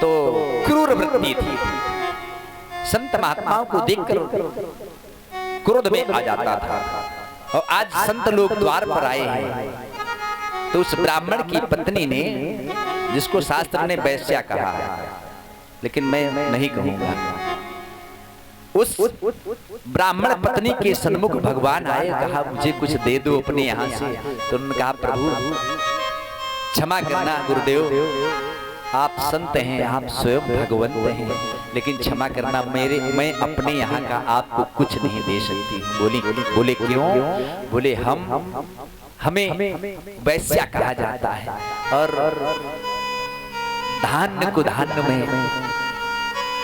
तो क्रूर वृत्ति थी। संत महात्माओं को देखकर क्रोध में आ जाता था। और आज संत लोग द्वार पर आए हैं तो उस ब्राह्मण की पत्नी ने, जिसको शास्त्र ने वैश्या कहा है लेकिन मैं नहीं कहूंगा, उस ब्राह्मण पत्नी के सन्मुख भगवान आए, कहा मुझे कुछ दे दो अपने यहाँ से। तो उन्होंने कहा प्रभु क्षमा करना गुरुदेव, आप संत हैं, आप स्वयं भगवंत हैं, लेकिन क्षमा करना मैं अपने यहाँ का आपको कुछ नहीं दे सकती। बोले क्यों? बोले हमें वैश्या कहा जाता है और धान्य को धान्य में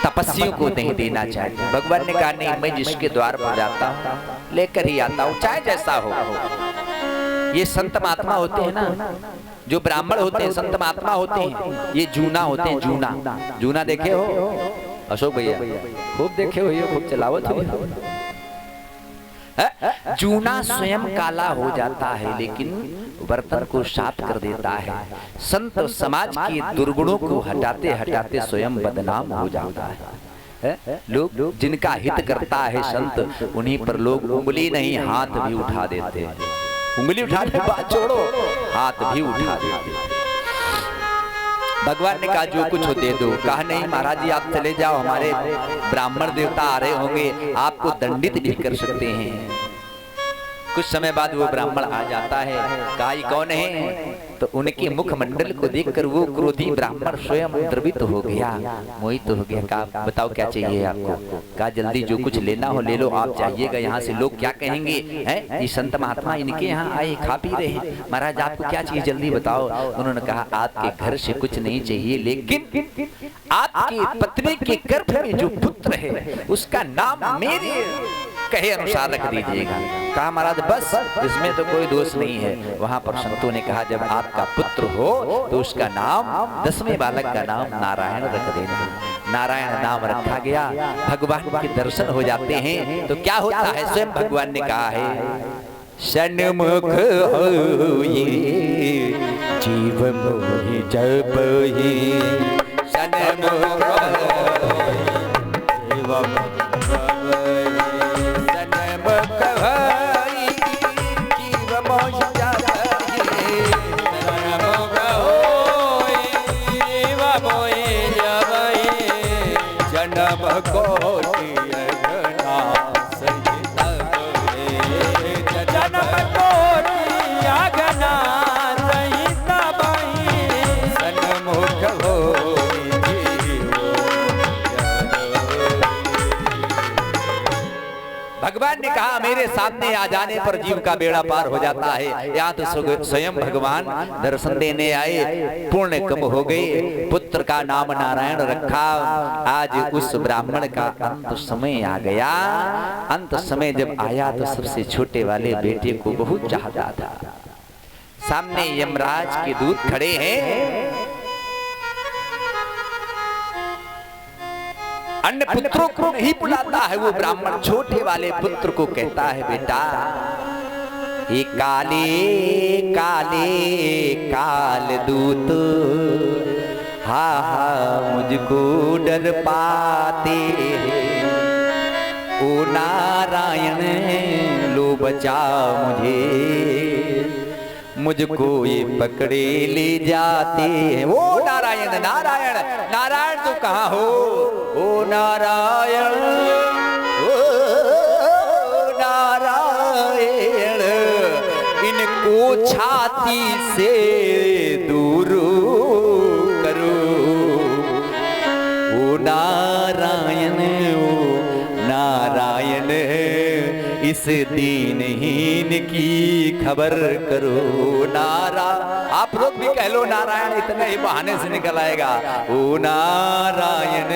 तपस्वियों को नहीं देना चाहिए। भगवान ने कहा नहीं, मैं जिसके द्वार पर जाता हूँ लेकर ही आता हूँ, चाहे जैसा हो। ये संत महात्मा होते हैं ना, जो ब्राह्मण होते हैं संत महात्मा होते हैं, ये जूना होते हैं। जूना देखे हो अशोक भैया? खूब देखे हो, ये खूब चलावत हो। जूना स्वयं काला हो जाता है लेकिन बर्तन को साफ कर देता है। संत समाज के दुर्गुणों को हटाते हटाते स्वयं बदनाम हो जाता है। लोग जिनका हित करता है संत, उन्हीं पर लोग उंगली नहीं हाथ भी उठा देते हैं। उंगली उठाने बात छोड़ो, हाथ भी उठा देते हैं। भगवान ने कहा जो कुछ हो दे दो। कहा नहीं महाराज जी आप चले जाओ, हमारे ब्राह्मण देवता आ रहे होंगे, आपको दंडित भी कर सकते हैं। कुछ समय बाद वो ब्राह्मण आ जाता है। कहा ये कौन है? तो उनके मुखमंडल को देखकर वो क्रोधी ब्राह्मण स्वयं द्रवित हो गया, मोहित हो गया। कहा बताओ क्या चाहिए आपको? कहा जल्दी जो कुछ लेना हो ले लो, आप जाइएगा यहाँ से, लोग क्या कहेंगे हैं? ये संत महात्मा इनके यहाँ आए खा पी रहे हैं, महाराज आपको क्या चाहिए जल्दी बताओ। उन्होंने कहा आपके घर से कुछ नहीं चाहिए, लेकिन आपकी पत्नी के गर्भ में जो पुत्र है उसका नाम मेरे कहे अनुसार रख दीजिएगा। कहा महाराज बस, इसमें तो कोई दोष नहीं है। वहां पर संतों ने कहा जब आपका पुत्र हो तो उसका नाम, 10वें बालक का नाम नारायण रख देना। नारायण नाम रखा गया। भगवान के दर्शन हो जाते हैं तो क्या होता है? स्वयं भगवान ने कहा है सन्मुख होइए जीव मोहि जपहि, सन्मुख भगवान ने कहा मेरे सामने आ जाने पर जीव का बेड़ा पार हो जाता है। यहाँ तो स्वयं भगवान दर्शन देने आए, पुण्य कम हो गए, पुत्र का नाम नारायण रखा। आज उस ब्राह्मण का अंत समय आ गया। अंत समय जब आया तो सबसे छोटे वाले बेटे को बहुत चाहता था। सामने यमराज के दूत खड़े हैं, अन्य पुत्रों को नहीं बुलाता है। वो ब्राह्मण छोटे वाले पुत्र को कहता है बेटा ये काले काले काल दूत हा मुझको डर पाते, ओ नारायण लो बचा मुझको ये पकड़े ले जाते हैं। वो नारायण नारायण नारायण तो कहाँ हो? ओ नारायण ओ नारायण इनको छाती से दूर करो। ओ नारायण इस दीनहीन की खबर करो। आप लोग भी कह लो नारायण, इतने ही बहाने से निकल आएगा। ओ नारायण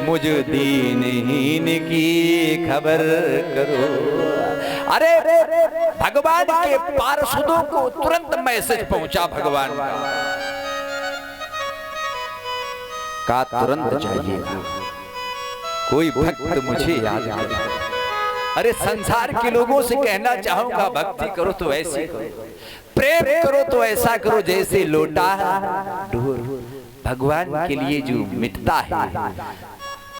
मुझ दीनहीन की खबर करो। अरे भगवान के पार्षदों को तुरंत मैसेज पहुंचा भगवान का तुरंत जाइएगा, कोई भक्त मुझे याद आ अरे संसार के लोगों से कहना चाहूंगा, भक्ति करो तो ऐसी करो, प्रेम करो तो ऐसा करो जैसे लोटा ढोर। भगवान के लिए जो मिटता है